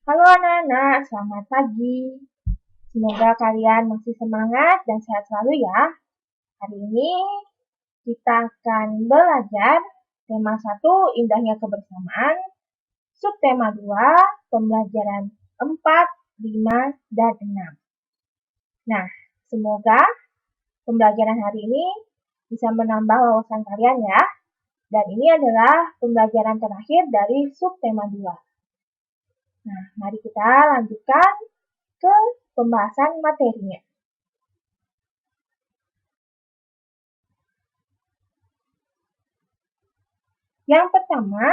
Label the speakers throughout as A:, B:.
A: Halo anak-anak, selamat pagi. Semoga kalian masih semangat dan sehat selalu ya. Hari ini kita akan belajar tema 1, indahnya kebersamaan, subtema 2, pembelajaran 4, 5, dan 6. Nah, semoga pembelajaran hari ini bisa menambah wawasan kalian ya. Dan ini adalah pembelajaran terakhir dari subtema 2. Nah, mari kita lanjutkan ke pembahasan materinya. Yang pertama,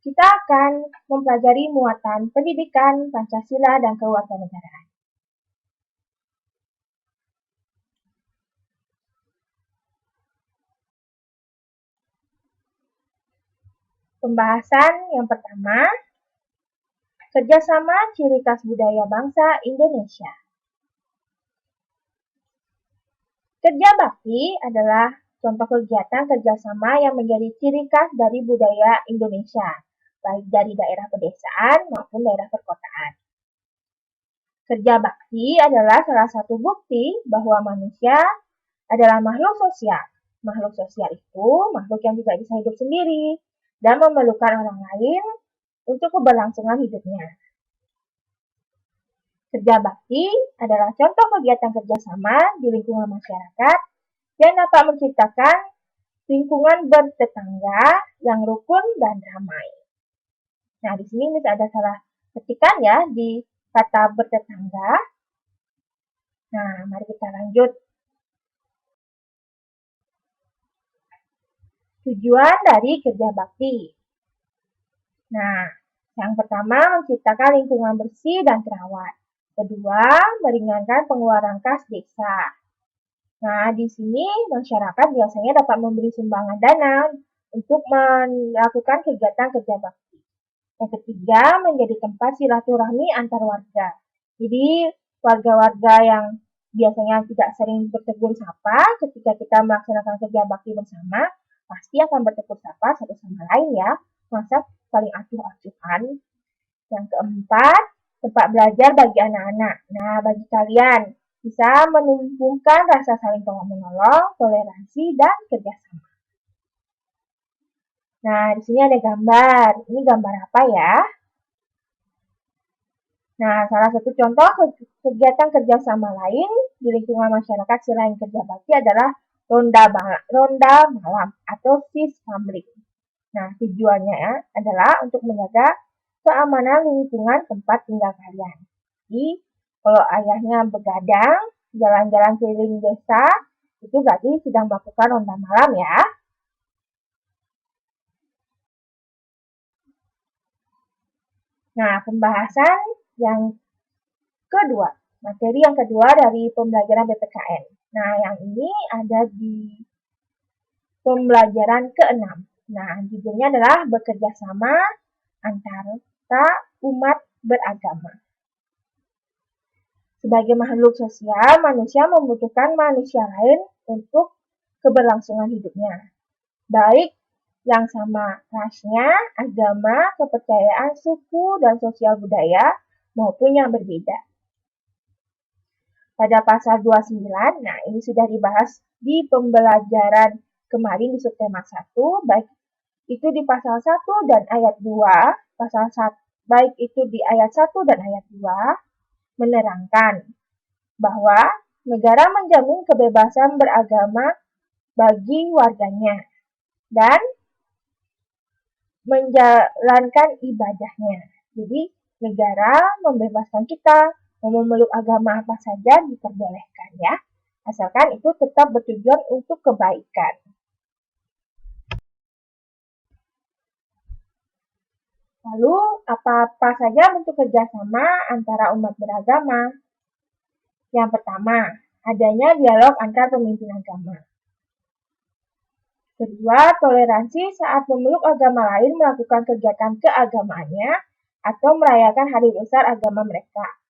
A: kita akan mempelajari muatan pendidikan, Pancasila, dan kewarganegaraan. Pembahasan yang pertama, kerjasama ciri khas budaya bangsa Indonesia. Kerja bakti adalah contoh kegiatan kerjasama yang menjadi ciri khas dari budaya Indonesia, baik dari daerah pedesaan maupun daerah perkotaan. Kerja bakti adalah salah satu bukti bahwa manusia adalah makhluk sosial. Makhluk sosial itu makhluk yang tidak bisa hidup sendiri dan memerlukan orang lain untuk keberlangsungan hidupnya. Kerja bakti adalah contoh kegiatan kerjasama di lingkungan masyarakat yang dapat menciptakan lingkungan bertetangga yang rukun dan ramai. Nah, di sini ada salah ketikan ya di kata bertetangga. Nah, mari kita lanjut. Tujuan dari kerja bakti. Nah, yang pertama menciptakan lingkungan bersih dan terawat. Kedua, meringankan pengeluaran kas desa. Nah, di sini masyarakat biasanya dapat memberi sumbangan dana untuk melakukan kegiatan kerja bakti. Yang ketiga, menjadi tempat silaturahmi antar warga. Jadi, warga-warga yang biasanya tidak sering bertegur sapa, ketika kita melaksanakan kerja bakti bersama, pasti akan bertegur sapa satu sama lain ya. Masa saling acuh-acuhan. Yang keempat, tempat belajar bagi anak-anak. Nah, bagi kalian, bisa menumbuhkan rasa saling tolong-menolong, toleransi, dan kerjasama. Nah, di sini ada gambar. Ini gambar apa ya? Nah, salah satu contoh kegiatan kerjasama lain di lingkungan masyarakat selain kerja bakti adalah ronda malam atau sis kamling. Nah, tujuannya adalah untuk menjaga keamanan lingkungan tempat tinggal kalian. Jadi, kalau ayahnya begadang, jalan-jalan keliling desa, itu berarti sedang melakukan ronda malam ya. Nah, pembahasan yang kedua, materi yang kedua dari pembelajaran PPKN. Nah, yang ini ada di pembelajaran ke-6. Nah, judulnya adalah bekerja sama antara umat beragama. Sebagai makhluk sosial, manusia membutuhkan manusia lain untuk keberlangsungan hidupnya. Baik yang sama rasnya, agama, kepercayaan, suku, dan sosial budaya, maupun yang berbeda. Pada pasal 29, nah ini sudah dibahas di pembelajaran kemarin di subtema 1, baik itu di pasal 1 dan ayat 2, pasal 1, baik itu di ayat 1 dan ayat 2, menerangkan bahwa negara menjamin kebebasan beragama bagi warganya dan menjalankan ibadahnya. Jadi, negara membebaskan kita mau memeluk agama apa saja diperbolehkan ya, asalkan itu tetap bertujuan untuk kebaikan. Lalu, apa-apa saja bentuk kerjasama antara umat beragama? Yang pertama, adanya dialog antar pemimpin agama. Kedua, toleransi saat memeluk agama lain melakukan kegiatan keagamaannya atau merayakan hari besar agama mereka.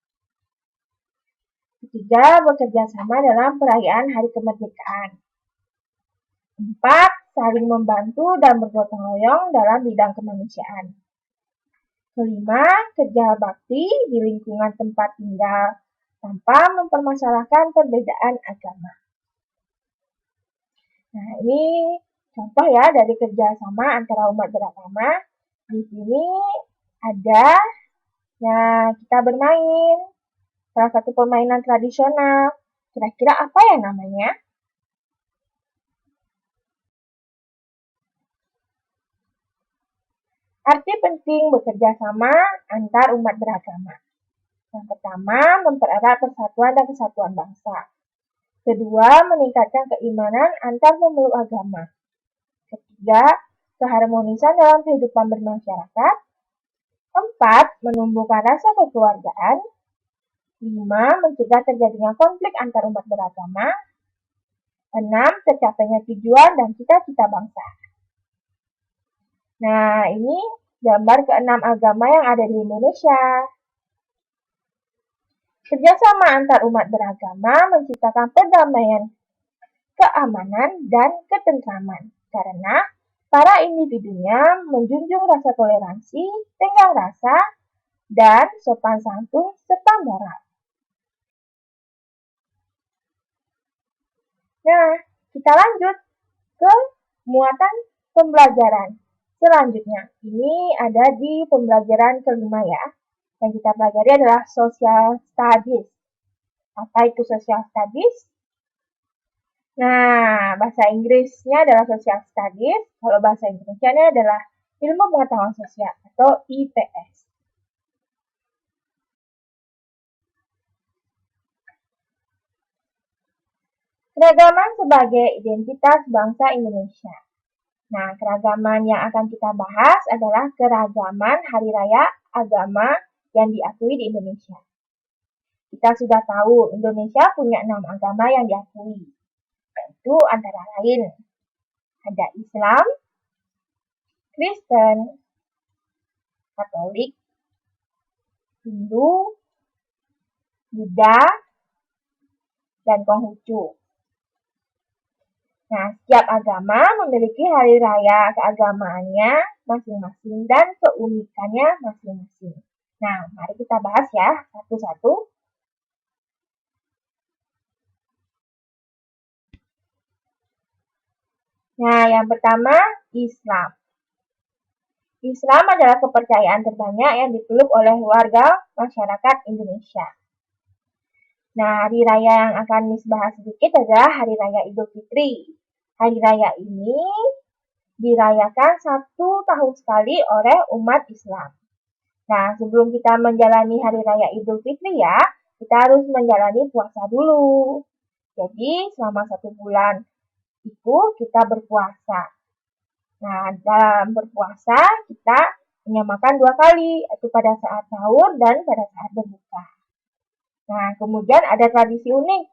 A: Ketiga, bekerja sama dalam perayaan hari kemerdekaan. 4, saling membantu dan bergotong royong dalam bidang kemanusiaan. Kelima, kerja bakti di lingkungan tempat tinggal tanpa mempermasalahkan perbedaan agama. Nah, ini contoh ya dari kerjasama antara umat beragama. Di sini ada, kita bermain. Salah satu permainan tradisional. Kira-kira apa ya namanya? Arti penting bekerja sama antar umat beragama. Yang pertama, mempererat persatuan dan kesatuan bangsa. Kedua, meningkatkan keimanan antar pemeluk agama. Ketiga, keharmonisan dalam kehidupan bermasyarakat. Keempat, menumbuhkan rasa kekeluargaan. Lima, mencegah terjadinya konflik antar umat beragama. Enam, tercapainya tujuan dan cita-cita bangsa. Nah, ini gambar keenam agama yang ada di Indonesia. Kerjasama antar umat beragama menciptakan perdamaian, keamanan, dan ketentraman. Karena para individunya menjunjung rasa toleransi, tenggang rasa, dan sopan santun serta moral. Nah, kita lanjut ke muatan pembelajaran. Selanjutnya, ini ada di pembelajaran kelima ya. Yang kita pelajari adalah social studies. Apa itu social studies? Nah, bahasa Inggrisnya adalah social studies. Kalau bahasa Indonesia-nya adalah ilmu pengetahuan sosial atau IPS. Keragaman sebagai identitas bangsa Indonesia. Nah, keragaman yang akan kita bahas adalah keragaman hari raya agama yang diakui di Indonesia. Kita sudah tahu Indonesia punya 6 agama yang diakui, yaitu antara lain ada Islam, Kristen, Katolik, Hindu, Buddha, dan Konghucu. Nah, setiap agama memiliki hari raya keagamaannya masing-masing dan keunikannya masing-masing. Nah, mari kita bahas ya satu-satu. Nah, yang pertama, Islam. Islam adalah kepercayaan terbanyak yang dipeluk oleh warga masyarakat Indonesia. Nah, hari raya yang akan bahas sedikit adalah Hari Raya Idul Fitri. Hari raya ini dirayakan 1 tahun sekali oleh umat Islam. Nah, sebelum kita menjalani Hari Raya Idul Fitri ya, kita harus menjalani puasa dulu. Jadi, selama 1 bulan itu kita berpuasa. Nah, dalam berpuasa kita menyamakan 2 kali, yaitu pada saat sahur dan pada saat berbuka. Nah, kemudian ada tradisi unik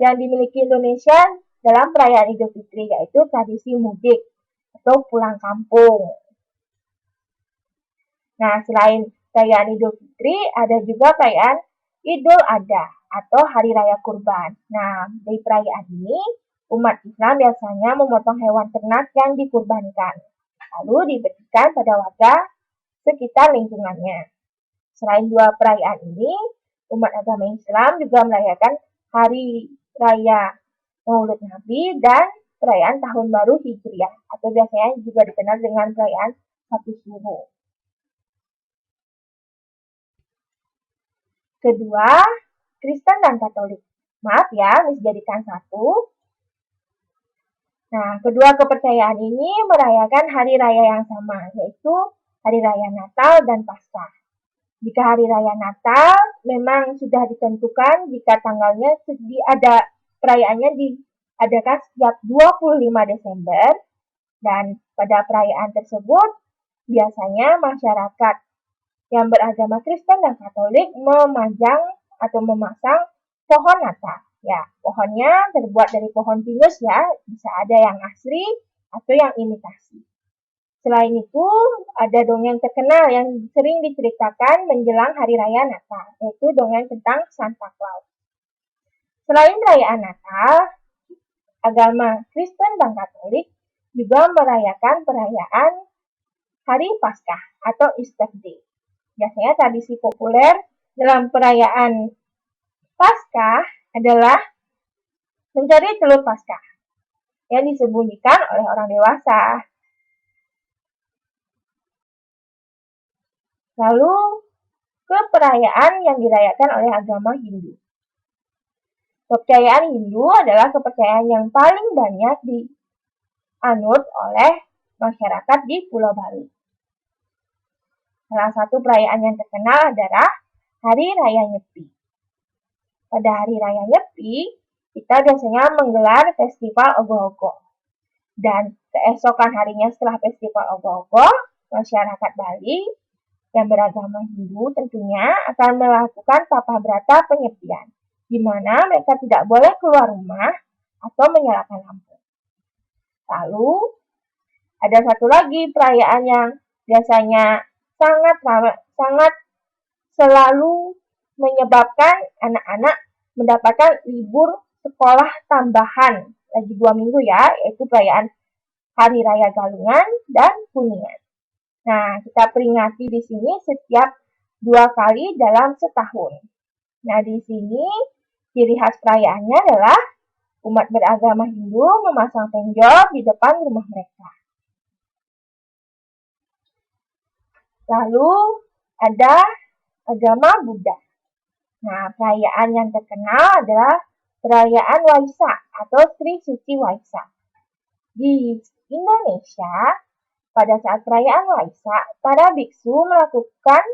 A: yang dimiliki Indonesia dalam perayaan Idul Fitri, yaitu tradisi mudik atau pulang kampung. Nah, selain perayaan Idul Fitri, ada juga perayaan Idul Adha atau Hari Raya Kurban. Nah, di perayaan ini, umat Islam biasanya memotong hewan ternak yang dikurbankan, lalu diberikan pada warga sekitar lingkungannya. Selain dua perayaan ini, umat agama Islam juga merayakan Hari Raya Maulid Nabi dan perayaan Tahun Baru Hijriah, atau biasanya juga dikenal dengan perayaan Satu Suruh. Kedua, Kristen dan Katolik. Maaf ya, dijadikan satu. Nah, kedua kepercayaan ini merayakan hari raya yang sama, yaitu Hari Raya Natal dan Paskah. Jika Hari Raya Natal memang sudah ditentukan jika tanggalnya ada perayaannya diadakan setiap 25 Desember, dan pada perayaan tersebut biasanya masyarakat yang beragama Kristen dan Katolik memajang atau memasang pohon Natal. Ya, pohonnya terbuat dari pohon pinus ya, bisa ada yang asli atau yang imitasi. Selain itu, ada dongeng terkenal yang sering diceritakan menjelang Hari Raya Natal, yaitu dongeng tentang Santa Claus. Selain perayaan Natal, agama Kristen dan Katolik juga merayakan perayaan Hari Paskah atau Easter Day. Biasanya tradisi populer dalam perayaan Paskah adalah mencari telur Paskah yang disembunyikan oleh orang dewasa. Lalu ke perayaan yang dirayakan oleh agama Hindu. Kepercayaan Hindu adalah kepercayaan yang paling banyak dianut oleh masyarakat di Pulau Bali. Salah satu perayaan yang terkenal adalah Hari Raya Nyepi. Pada Hari Raya Nyepi, kita biasanya menggelar festival ogoh-ogoh. Dan keesokan harinya setelah festival ogoh-ogoh, masyarakat Bali yang beragama Hindu tentunya akan melakukan tapa brata penyepian, di mana mereka tidak boleh keluar rumah atau menyalakan lampu. Lalu, ada satu lagi perayaan yang biasanya sangat selalu menyebabkan anak-anak mendapatkan libur sekolah tambahan lagi 2 minggu ya, yaitu perayaan Hari Raya Galungan dan Kuningan. Nah, kita peringati di sini setiap 2 kali dalam setahun. Nah, di sini ciri khas perayaannya adalah umat beragama Hindu memasang penjor di depan rumah mereka. Lalu ada agama Buddha. Nah, perayaan yang terkenal adalah perayaan Waisak atau Sri Suci Waisak. Di Indonesia, pada saat perayaan Waisak, para biksu melakukan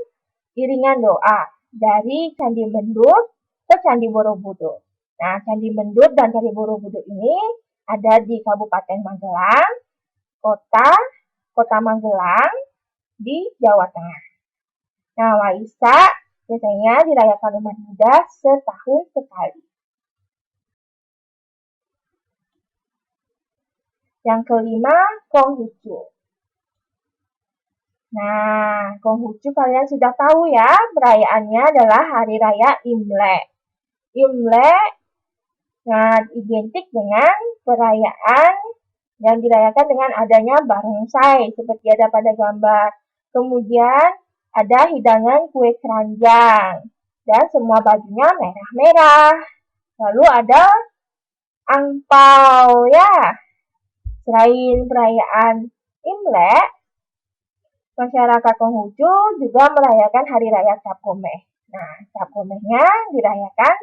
A: iringan doa dari Candi Mendut ke Candi Borobudur. Nah, Candi Mendut dan Candi Borobudur ini ada di Kabupaten Magelang, Kota Magelang di Jawa Tengah. Nah, Waisak biasanya dirayakan umat Buddha setahun sekali. Yang kelima, Konghucu. Nah, Konghucu kalian sudah tahu ya, perayaannya adalah Hari Raya Imlek. Imlek identik dengan perayaan yang dirayakan dengan adanya barongsai, seperti ada pada gambar. Kemudian ada hidangan kue keranjang, dan semua bajunya merah-merah. Lalu ada angpau ya. Selain perayaan Imlek, masyarakat Konghucu juga merayakan Hari Raya Cap Gomeh. Nah, Cap Gomehnya dirayakan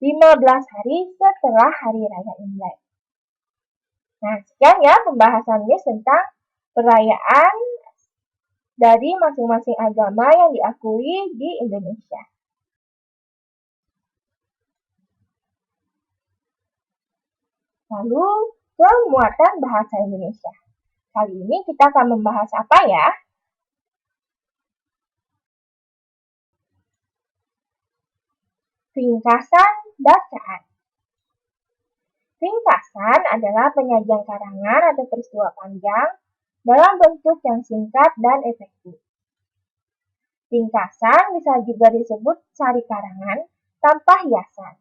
A: 15 hari setelah Hari Raya Imlek. Nah, sekian ya pembahasannya tentang perayaan dari masing-masing agama yang diakui di Indonesia. Lalu, muatan bahasa Indonesia. Kali ini kita akan membahas apa ya? Ringkasan bacaan. Ringkasan adalah penyajian karangan atau peristiwa panjang dalam bentuk yang singkat dan efektif. Ringkasan bisa juga disebut sari karangan tanpa hiasan.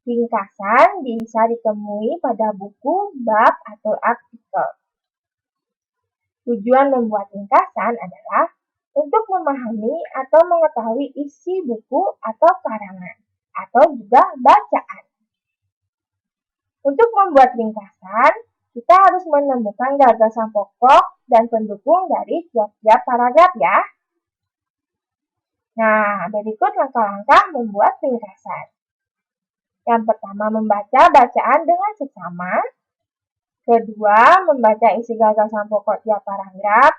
A: Ringkasan bisa ditemui pada buku, bab, atau artikel. Tujuan membuat ringkasan adalah untuk memahami atau mengetahui isi buku atau karangan, atau juga bacaan. Untuk membuat ringkasan, kita harus menemukan gagasan pokok dan pendukung dari tiap-tiap paragraf ya. Nah, berikut langkah-langkah membuat ringkasan. Yang pertama, membaca bacaan dengan seksama. Kedua, membaca isi gagasan pokok tiap paragraf.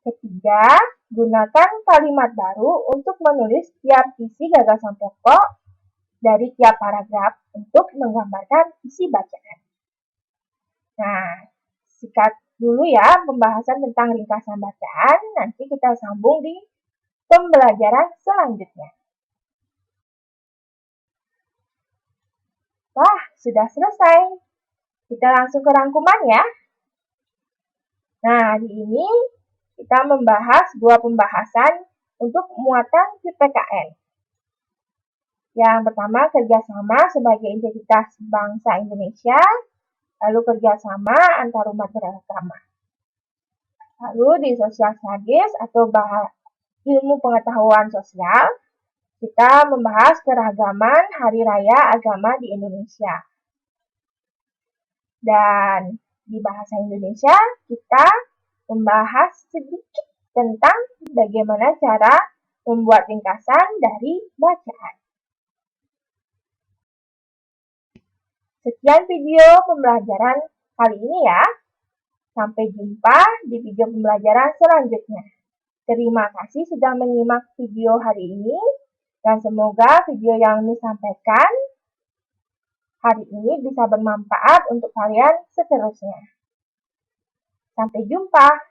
A: Ketiga, gunakan kalimat baru untuk menulis tiap isi gagasan pokok dari tiap paragraf untuk menggambarkan isi bacaan. Nah, sikat dulu ya pembahasan tentang ringkasan bacaan, nanti kita sambung di pembelajaran selanjutnya. Wah, sudah selesai. Kita langsung ke rangkuman ya. Nah, di ini kita membahas 2 pembahasan untuk muatan PPKN. Yang pertama, kerjasama sebagai identitas bangsa Indonesia, lalu kerjasama antar umat beragama. Lalu di sosial studies atau ilmu pengetahuan sosial, kita membahas keragaman hari raya agama di Indonesia. Dan di bahasa Indonesia, kita membahas sedikit tentang bagaimana cara membuat ringkasan dari bacaan. Sekian video pembelajaran kali ini ya. Sampai jumpa di video pembelajaran selanjutnya. Terima kasih sudah menyimak video hari ini dan semoga video yang disampaikan hari ini bisa bermanfaat untuk kalian seterusnya. Sampai jumpa.